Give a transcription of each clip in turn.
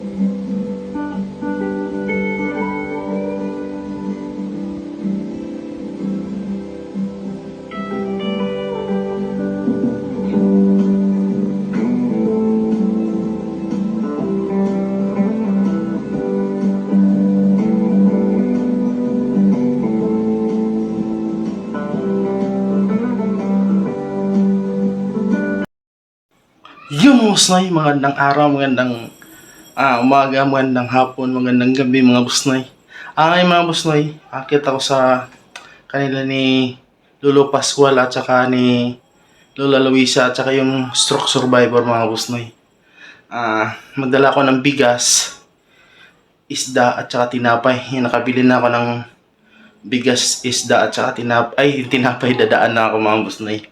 Yun mga busnoy, magandang araw, magandang umaga, magandang hapon, magandang gabi mga busnoy. Ay mga busnoy, akit ako sa kanila ni Lolo Pascual at saka ni Lola Luisa at saka yung stroke survivor mga busnoy. Magdala ko ng bigas, isda at saka tinapay. Nakabili na ako ng bigas, isda at saka tinapay, dadaan na ako mga busnoy.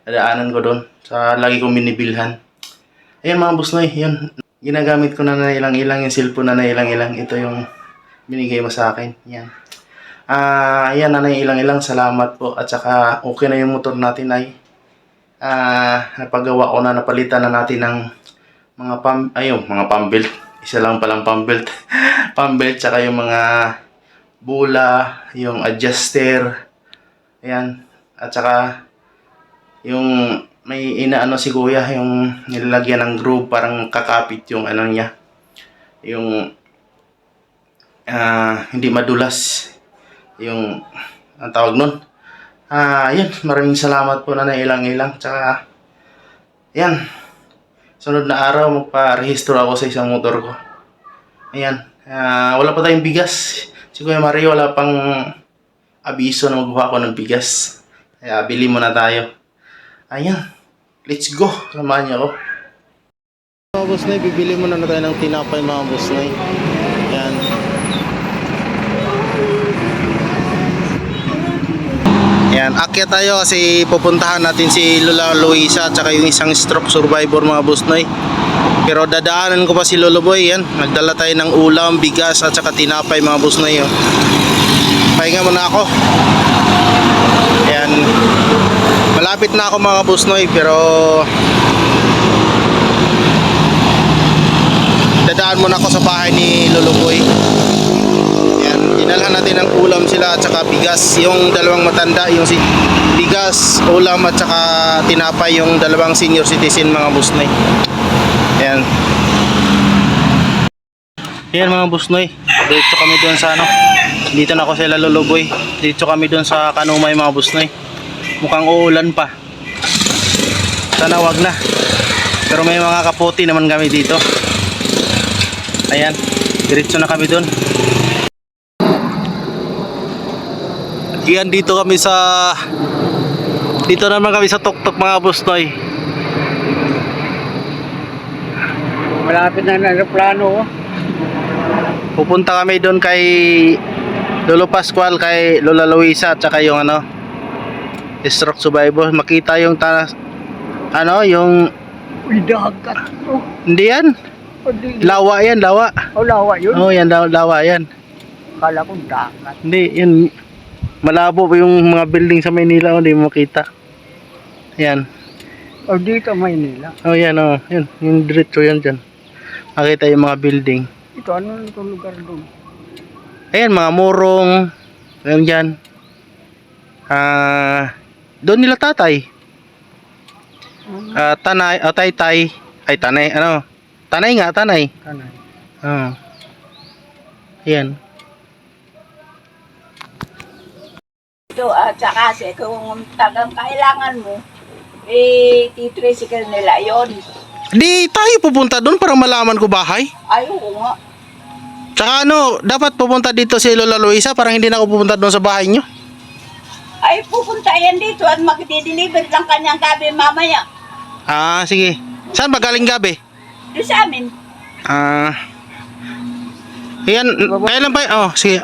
Dadaanan ko doon sa lagi kong binibilhan. Ayan mga busnoy, yun. Ginagamit ko na ilang-ilang yung cellphone na ilang-ilang. Ito yung binigay mo sa akin. Yan. Ayan na ilang-ilang. Salamat po. At saka okay na yung motor natin ay napagawa ko na, napalitan na natin ng mga pambelt. Isa lang palang pambelt. Pambelt, saka yung mga bula, yung adjuster. Ayan. At saka yung may inaano si kuya, yung nilalagyan ng groove, parang kakapit yung ano niya, yung hindi madulas yung ang tawag nun. Yan, maraming salamat po na ilang-ilang. Tsaka yan, sunod na araw magpa-rehistro ako sa isang motor ko. Ayan, wala pa tayong bigas. Si Kuya Mario wala pang abiso na magbuha ako ng bigas, kaya bili muna tayo. Ayan, let's go. Samahan niyo ako. Mga busnoy, bibili muna na tayo ng tinapay mga busnoy. Ayan. Ayan, akyat tayo kasi pupuntahan natin si Lola Luisa at saka yung isang stroke survivor mga busnoy. Pero dadaanan ko pa si Lolo Boy. Yan, nagdala tayo ng ulam, bigas at saka tinapay mga busnoy. Pahinga muna ako. Ayan. Malapit na ako mga busnoy, pero dadaan muna ako sa bahay ni Lolo Boy. Yan, dinalhan natin ng ulam sila at saka bigas. Yung dalawang matanda, yung bigas, ulam at saka tinapay, yung dalawang senior citizen mga busnoy. Yan. Yan mga busnoy, dito kami doon sa dito na ako sa Lolo Boy. Dito kami doon sa Kanumay mga busnoy. Mukhang uulan pa. Sana wag na. Pero may mga kaputi naman kami dito. Ayan, diretso na kami doon. Ayan, dito naman kami sa tuktok mga busnoy. Malapit na ng aeroplano. Pupunta kami doon kay Lolo Pascual, kay Lola Luisa at saka yung stroke survivor. Makita yung yung Uy, dagat. hindi yan. Lawa yan, lawa. Lawa yun? Oh, yan, lawa yan. Kala ko dagat. Hindi, yan. Malabo pa yung mga building sa Maynila, hindi mo makita. Yan. Dito Maynila. Oh, yan, oh. Yan, yung diretso yan dyan. Makita yung mga building. Ito, ano itong lugar doon? Ayan, mga murong. Ayan dyan. Doon nila tatay. Tanay, taytay. Ay, tanay, Tanay nga, tanay. Tanay. Ayan. Ito at saka kasi kung tagang kailangan mo, titricycle nila yon. Di tayo pupunta doon para malaman ko bahay. Ay, oo nga. Tsaka dapat pupunta dito si Lola Luisa, parang hindi na ako pupunta doon sa bahay nyo. Ay, pupunta yan dito at magdi-deliver lang kanyang gabi mamaya. Sige. Saan ba galing gabi? Doon sa amin. Yan, kailan ba, sige.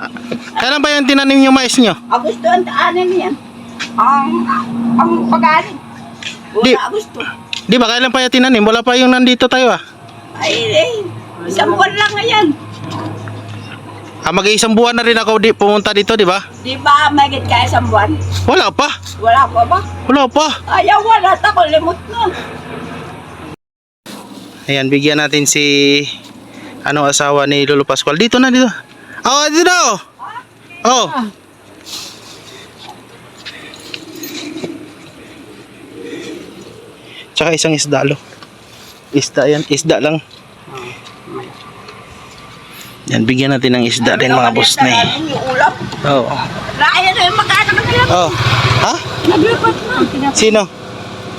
Kailan ba yung tinanim yung mais nyo? Agosto ang taanan yan. Ang pag-anin. Agosto. Di ba kailan pa yung tinanim? Wala pa yung nandito tayo Ay, isang buwan lang ngayon. Mag-iisang buwan na rin ako pumunta dito, di ba? Di ba magigit ka isang buwan? Wala pa. Wala pa ba? Wala pa. Ayaw, wala. Tako, limot na. Ayan, bigyan natin si Ano asawa ni Lolo Pascual. Dito na, dito. Oh, dito. Oh. Tsaka isang isda, lo. Isda yan, isda lang. Yan, bigyan natin ng isda din mga boss na eh. Yung ulam. Oo. Raya na yung mag-anak kami lang. Oh. Ha? Naglipat na. Sino?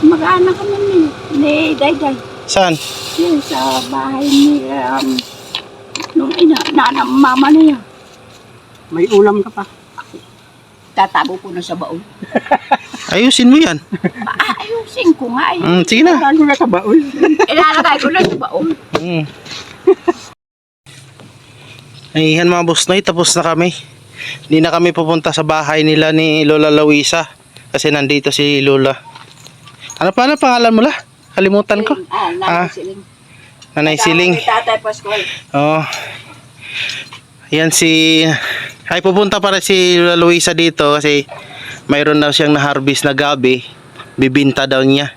Mag-anak kami ni Dayday. Saan? Yun sa bahay ni nung mama niya. May ulam ka pa. Tatabo ko na sa baon. Ayusin mo yan. Ayusin ko nga. Sige na. Ano na ka baon? Ilalagay ko na sa baon. Ayan mga boss na, tapos na kami. Hindi na kami pupunta sa bahay nila ni Lola Luisa. Kasi nandito si Lola. Ano pa na pangalan mo la? Kalimutan ko. Nanay Siling. Nanay Siling. Tatay Pascual. Oh. Yan si... Ay pupunta para si Lola Luisa dito kasi mayroon daw siyang na-harvest na gabi. Bibinta daw niya.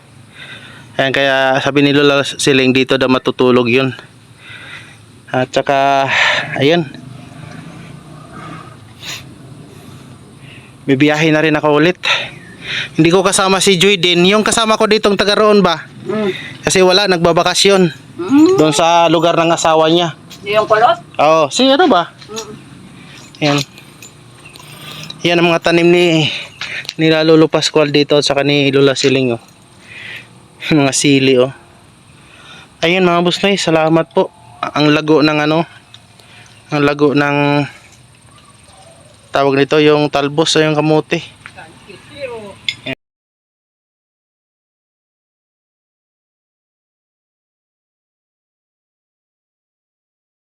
Ayan, kaya sabi ni Lola Siling dito daw matutulog yun. At saka ayun. Bibiyahe na rin ako ulit. Hindi ko kasama si Joy din. Yung kasama ko ditong taga roon ba? Kasi wala, nagbabakasyon. Doon sa lugar ng asawa niya. Yung kulot? Oo, si ano ba? Yan. Yan ang mga tanim ni Lolo Pascual dito at saka ni Lola Siling, oh. Mga sili, oh. Ayun mga boss na, salamat po. Ang lago ng ano, ang lago ng tawag nito, yung talbos o yung kamote.